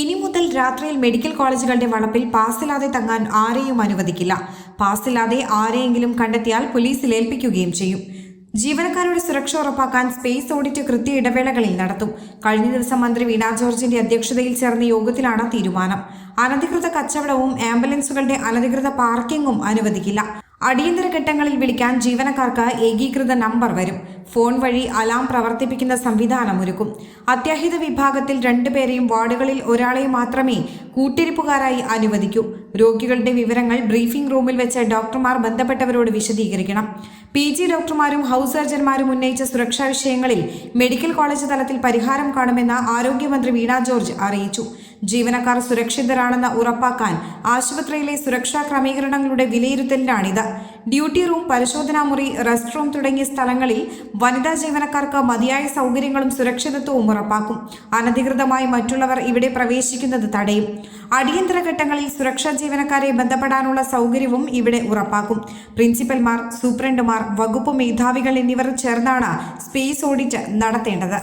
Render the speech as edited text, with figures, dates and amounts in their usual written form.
ഇനി മുതൽ രാത്രിയിൽ മെഡിക്കൽ കോളേജുകളുടെ വളപ്പിൽ പാസില്ലാതെ തങ്ങാൻ ആരെയും അനുവദിക്കില്ല. പാസില്ലാതെ ആരെയെങ്കിലും കണ്ടെത്തിയാൽ പോലീസിൽ ഏൽപ്പിക്കുകയും ചെയ്യും. ജീവനക്കാരുടെ സുരക്ഷ ഉറപ്പാക്കാൻ സ്പേസ് ഓഡിറ്റ് കൃത്യ ഇടവേളകളിൽ നടത്തും. കഴിഞ്ഞ ദിവസം മന്ത്രി വീണ ജോർജിന്റെ അധ്യക്ഷതയിൽ ചേർന്ന യോഗത്തിലാണ് തീരുമാനം. അനധികൃത കച്ചവടവും ആംബുലൻസുകളുടെ അനധികൃത പാർക്കിംഗും അനുവദിക്കില്ല. അടിയന്തര ഘട്ടങ്ങളിൽ വിളിക്കാൻ ജീവനക്കാർക്ക് ഏകീകൃത നമ്പർ വരും. ഫോൺ വഴി അലാം പ്രവർത്തിപ്പിക്കുന്ന സംവിധാനം ഒരുക്കും. അത്യാഹിത വിഭാഗത്തിൽ 2 പേരെയും വാർഡുകളിൽ ഒരാളെയും മാത്രമേ കൂട്ടിരിപ്പുകാരായി അനുവദിക്കൂ. രോഗികളുടെ വിവരങ്ങൾ ബ്രീഫിംഗ് റൂമിൽ വെച്ച് ഡോക്ടർമാർ ബന്ധപ്പെട്ടവരോട് വിശദീകരിക്കണം. PG ഡോക്ടർമാരും ഹൗസ് സർജന്മാരും ഉന്നയിച്ച സുരക്ഷാ വിഷയങ്ങളിൽ മെഡിക്കൽ കോളേജ് തലത്തിൽ പരിഹാരം കാണുമെന്ന് ആരോഗ്യമന്ത്രി വീണ ജോർജ് അറിയിച്ചു. ജീവനക്കാർ സുരക്ഷിതരാണെന്ന് ഉറപ്പാക്കാൻ ആശുപത്രിയിലെ സുരക്ഷാ ക്രമീകരണങ്ങളുടെ വിലയിരുത്തലിനാണിത്. ഡ്യൂട്ടി റൂം, പരിശോധനാ മുറി, റെസ്റ്റ് റൂം തുടങ്ങിയ സ്ഥലങ്ങളിൽ വനിതാ ജീവനക്കാർക്ക് മതിയായ സൗകര്യങ്ങളും സുരക്ഷിതത്വവും ഉറപ്പാക്കും. അനധികൃതമായി മറ്റുള്ളവർ ഇവിടെ പ്രവേശിക്കുന്നത് തടയും. അടിയന്തര ഘട്ടങ്ങളിൽ സുരക്ഷാ ജീവനക്കാരെ ബന്ധപ്പെടാനുള്ള സൗകര്യവും ഇവിടെ ഉറപ്പാക്കും. പ്രിൻസിപ്പൽമാർ, സൂപ്രണ്ടുമാർ, വകുപ്പ് മേധാവികൾ എന്നിവർ ചേർന്നാണ് സ്പേസ് ഓഡിറ്റ് നടത്തേണ്ടത്.